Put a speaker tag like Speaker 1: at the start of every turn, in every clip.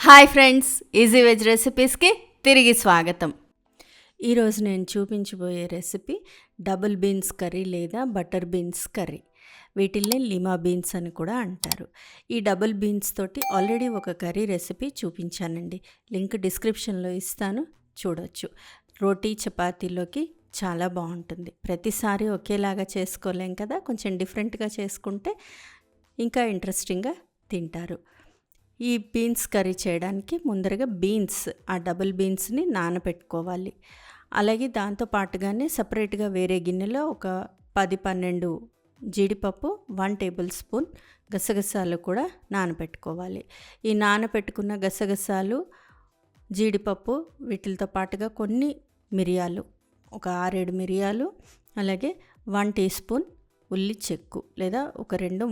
Speaker 1: Hi friends, easy veg రెసిపీస్కి తిరిగి స్వాగతం. ఈరోజు నేను చూపించబోయే రెసిపీ డబుల్ బీన్స్ కర్రీ లేదా బటర్ బీన్స్ కర్రీ. వీటిల్ని లిమా బీన్స్ అని కూడా అంటారు. ఈ డబుల్ బీన్స్ తోటి ఆల్రెడీ ఒక కర్రీ రెసిపీ చూపించానండి. లింక్ డిస్క్రిప్షన్లో ఇస్తాను, చూడొచ్చు. రోటీ చపాతీలోకి చాలా బాగుంటుంది. ప్రతిసారి ఒకేలాగా చేసుకోలేం కదా, కొంచెం డిఫరెంట్గా చేసుకుంటే ఇంకా ఇంట్రెస్టింగ్గా తింటారు. ఈ బీన్స్ కర్రీ చేయడానికి ముందరగా ఆ డబుల్ బీన్స్ని నానబెట్టుకోవాలి. అలాగే దాంతో పాటుగానే సపరేట్గా వేరే గిన్నెలో ఒక 10-12 జీడిపప్పు, 1 టేబుల్ స్పూన్ గసగసాలు కూడా నానబెట్టుకోవాలి. ఈ నానబెట్టుకున్న గసగసాలు, జీడిపప్పు వీటితో పాటుగా కొన్ని మిరియాలు, ఒక 6-7 మిరియాలు, అలాగే 1 టీ స్పూన్ ఉల్లి చెక్కు లేదా ఒక 2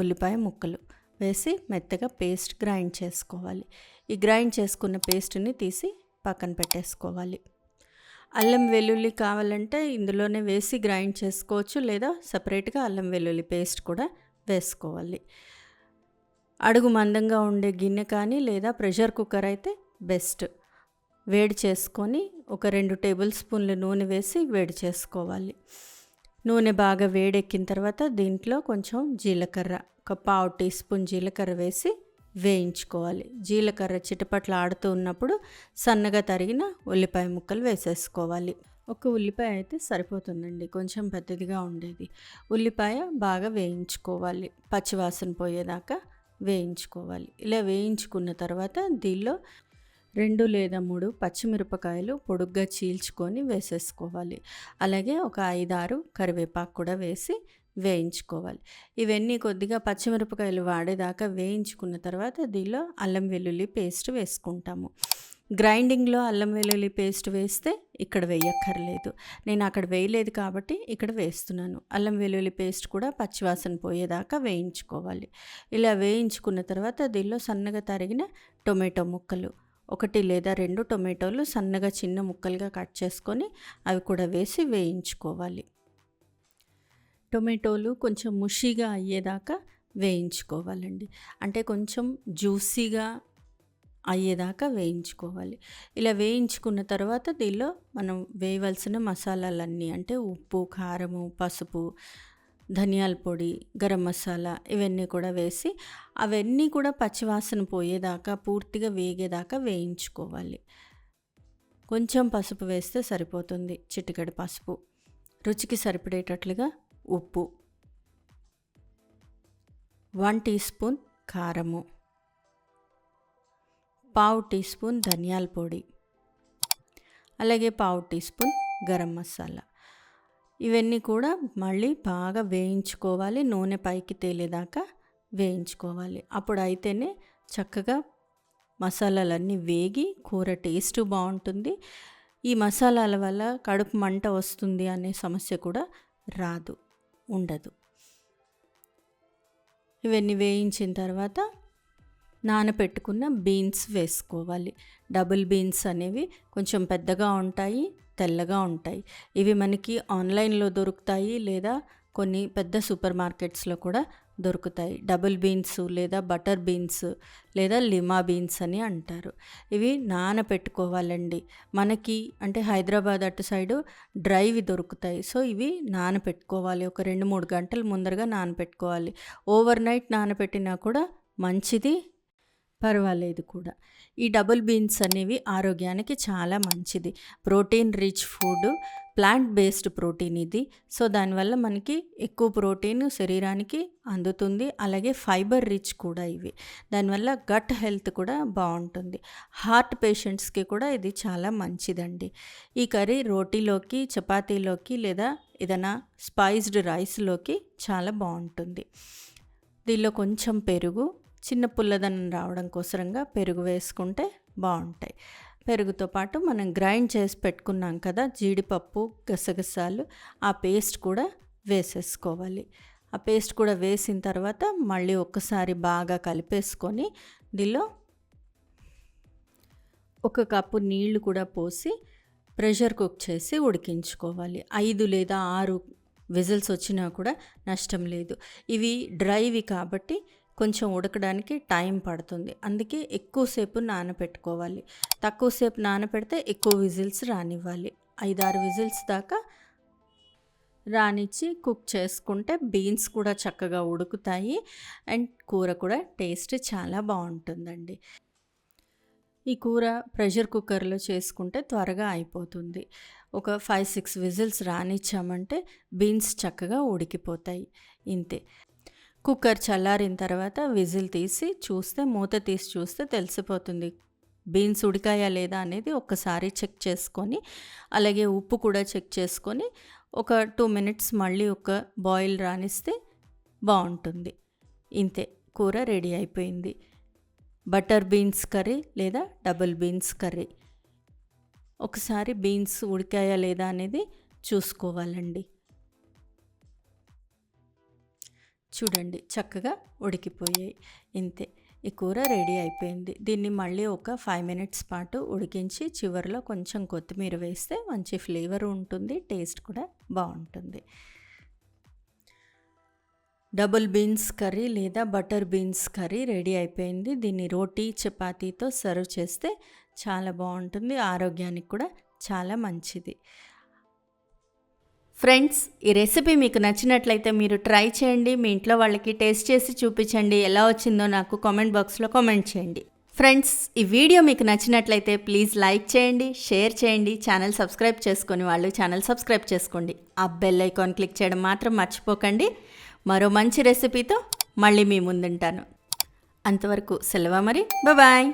Speaker 1: ఉల్లిపాయ ముక్కలు వేసి మెత్తగా పేస్ట్ గ్రైండ్ చేసుకోవాలి. ఈ గ్రైండ్ చేసుకున్న పేస్ట్ని తీసి పక్కన పెట్టేసుకోవాలి. అల్లం వెల్లుల్లి కావాలంటే ఇందులోనే వేసి గ్రైండ్ చేసుకోవచ్చు, లేదా సపరేట్గా అల్లం వెల్లుల్లి పేస్ట్ కూడా వేసుకోవాలి. అడుగు మందంగా ఉండే గిన్నె కానీ లేదా ప్రెషర్ కుక్కర్ అయితే బెస్ట్. వేడి చేసుకొని ఒక 2 టేబుల్ స్పూన్ల నూనె వేసి వేడి చేసుకోవాలి. నూనె బాగా వేడెక్కిన తర్వాత దీంట్లో కొంచెం జీలకర్ర, ఒక 1/2 టీ స్పూన్ జీలకర్ర వేసి వేయించుకోవాలి. జీలకర్ర చిటపట్లు ఆడుతూ ఉన్నప్పుడు సన్నగా తరిగిన ఉల్లిపాయ ముక్కలు వేసేసుకోవాలి. ఒక ఉల్లిపాయ అయితే సరిపోతుందండి, కొంచెం పెద్దదిగా ఉండేది. ఉల్లిపాయ బాగా వేయించుకోవాలి, పచ్చివాసన పోయేదాకా వేయించుకోవాలి. ఇలా వేయించుకున్న తర్వాత దీనిలో 2 లేదా 3 పచ్చిమిరపకాయలు పొడుగ్గా చీల్చుకొని వేసేసుకోవాలి. అలాగే ఒక 5-6 కరివేపాకు కూడా వేసి వేయించుకోవాలి. ఇవన్నీ కొద్దిగా పచ్చిమిరపకాయలు వాడేదాకా వేయించుకున్న తర్వాత దీనిలో అల్లం వెల్లుల్లి పేస్ట్ వేసుకుంటాము. గ్రైండింగ్లో అల్లం వెల్లుల్లి పేస్ట్ వేస్తే ఇక్కడ వేయక్కర్లేదు. నేను అక్కడ వేయలేదు కాబట్టి ఇక్కడ వేస్తున్నాను. అల్లం వెల్లుల్లి పేస్ట్ కూడా పచ్చివాసన పోయేదాకా వేయించుకోవాలి. ఇలా వేయించుకున్న తర్వాత దీనిలో సన్నగా తరిగిన టొమాటో ముక్కలు, 1 లేదా 2 టొమాటోలు సన్నగా చిన్న ముక్కలుగా కట్ చేసుకొని అవి కూడా వేసి వేయించుకోవాలి. టొమాటోలు కొంచెం ముషిగా అయ్యేదాకా వేయించుకోవాలండి, అంటే కొంచెం జ్యూసీగా అయ్యేదాకా వేయించుకోవాలి. ఇలా వేయించుకున్న తర్వాత దీనిలో మనం వేయవలసిన మసాలాలన్నీ, అంటే ఉప్పు, కారము, పసుపు, ధనియాల పొడి, గరం మసాలా ఇవన్నీ కూడా వేసి అవన్నీ కూడా పచ్చివాసన పోయేదాకా పూర్తిగా వేగేదాకా వేయించుకోవాలి. కొంచెం పసుపు వేస్తే సరిపోతుంది, చిటికెడు పసుపు, రుచికి సరిపడేటట్లుగా ఉప్పు, 1 టీ స్పూన్ కారము, 1/2 టీ స్పూన్ ధనియాల పొడి, అలాగే 1/2 టీ స్పూన్ గరం మసాలా. ఇవన్నీ కూడా మళ్ళీ బాగా వేయించుకోవాలి, నూనె పైకి తేలేదాకా వేయించుకోవాలి. అప్పుడు అయితేనే చక్కగా మసాలాలన్నీ వేగి కూర టేస్ట్ బాగుంటుంది. ఈ మసాలాల వల్ల కడుపు మంట వస్తుంది అనే సమస్య కూడా ఉండదు. ఇవన్నీ వేయించిన తర్వాత నానబెట్టుకున్న బీన్స్ వేసుకోవాలి. డబుల్ బీన్స్ అనేవి కొంచెం పెద్దగా ఉంటాయి, తెల్లగా ఉంటాయి. ఇవి మనకి ఆన్లైన్లో దొరుకుతాయి, లేదా కొన్ని పెద్ద సూపర్ మార్కెట్స్లో కూడా దొరుకుతాయి. డబుల్ బీన్స్ లేదా బటర్ బీన్స్ లేదా లిమా బీన్స్ అని అంటారు. ఇవి నానబెట్టుకోవాలండి. మనకి అంటే హైదరాబాద్ అటు సైడు డ్రైవి దొరుకుతాయి. సో ఇవి నానబెట్టుకోవాలి, ఒక 2-3 గంటల ముందరగా నానబెట్టుకోవాలి. ఓవర్ నైట్ నానబెట్టినా కూడా మంచిది, పర్వాలేదు కూడా. ఈ డబుల్ బీన్స్ అనేవి ఆరోగ్యానికి చాలా మంచిది. Protein rich food, plant based protein ఇది. సో దానివల్ల మనకి ఎక్కువ ప్రోటీన్ శరీరానికి అందుతుంది. అలాగే ఫైబర్ రిచ్ కూడా ఇవి. దానివల్ల గట్ హెల్త్ కూడా బాగుంటుంది. హార్ట్ పేషెంట్స్కి కూడా ఇది చాలా మంచిదండి. ఈ కర్రీ రోటీలోకి, చపాతీలోకి లేదా ఏదైనా స్పైస్డ్ రైస్లోకి చాలా బాగుంటుంది. దీనిలో కొంచెం పెరుగు, చిన్న పుల్లదనం రావడం కోసరంగా పెరుగు వేసుకుంటే బాగుంటాయి. పెరుగుతో పాటు మనం గ్రైండ్ చేసి పెట్టుకున్నాం కదా జీడిపప్పు, గసగసాలు, ఆ పేస్ట్ కూడా వేసేసుకోవాలి. ఆ పేస్ట్ కూడా వేసిన తర్వాత మళ్ళీ ఒక్కసారి బాగా కలిపేసుకొని దీనిలో 1 కప్పు నీళ్లు కూడా పోసి ప్రెషర్ కుక్ చేసి ఉడికించుకోవాలి. 5 లేదా 6 విజిల్స్ వచ్చినా కూడా నష్టం లేదు. ఇవి డ్రైవి కాబట్టి కొంచెం ఉడకడానికి టైం పడుతుంది. అందుకే ఎక్కువసేపు నానబెట్టుకోవాలి. తక్కువసేపు నానబెడితే ఎక్కువ విజిల్స్ రానివ్వాలి. 5, 6 విజిల్స్ దాకా రానిచ్చి కుక్ చేసుకుంటే బీన్స్ కూడా చక్కగా ఉడుకుతాయి అండ్ కూర కూడా టేస్ట్ చాలా బాగుంటుందండి. ఈ కూర ప్రెషర్ కుక్కర్లో చేసుకుంటే త్వరగా అయిపోతుంది. ఒక 5, 6 విజిల్స్ రానిచ్చామంటే బీన్స్ చక్కగా ఉడికిపోతాయి. ఇంతే. కుక్కర్ చల్లారిన తర్వాత విజిల్ తీసి చూస్తే, మూత తీసి చూస్తే తెలిసిపోతుంది బీన్స్ ఉడికాయా లేదా అనేది. ఒక్కసారి చెక్ చేసుకొని, అలాగే ఉప్పు కూడా చెక్ చేసుకొని ఒక 2 మినిట్స్ మళ్ళీ ఒక బాయిల్ రానిస్తే బాగుంటుంది. ఇంతే, కూర రెడీ అయిపోయింది. బటర్ బీన్స్ కర్రీ లేదా డబుల్ బీన్స్ కర్రీ. ఒకసారి బీన్స్ ఉడికాయా లేదా అనేది చూసుకోవాలండి. చూడండి, చక్కగా ఉడికిపోయాయి. ఇంతే, ఈ కూర రెడీ అయిపోయింది. దీన్ని మళ్ళీ ఒక 5 మినిట్స్ పాటు ఉడికించి చివరిలో కొంచెం కొత్తిమీర వేస్తే మంచి ఫ్లేవర్ ఉంటుంది, టేస్ట్ కూడా బాగుంటుంది. డబుల్ బీన్స్ కర్రీ లేదా బటర్ బీన్స్ కర్రీ రెడీ అయిపోయింది. దీన్ని రోటీ, చపాతీతో సర్వ్ చేస్తే చాలా బాగుంటుంది, ఆరోగ్యానికి కూడా చాలా మంచిది. ఫ్రెండ్స్, ఈ రెసిపీ మీకు నచ్చినట్లయితే మీరు ట్రై చేయండి. మీ ఇంట్లో వాళ్ళకి టేస్ట్ చేసి చూపించండి. ఎలా వచ్చిందో నాకు కామెంట్ బాక్స్లో కామెంట్ చేయండి. ఫ్రెండ్స్, ఈ వీడియో మీకు నచ్చినట్లయితే ప్లీజ్ లైక్ చేయండి, షేర్ చేయండి. ఛానల్ సబ్స్క్రైబ్ చేసుకొని వాళ్ళు ఛానల్ సబ్స్క్రైబ్ చేసుకోండి. ఆ బెల్ ఐకాన్ క్లిక్ చేయడం మాత్రం మర్చిపోకండి. మరో మంచి రెసిపీతో మళ్ళీ మీ ముందుంటాను. అంతవరకు సెలవు మరి. బాయ్.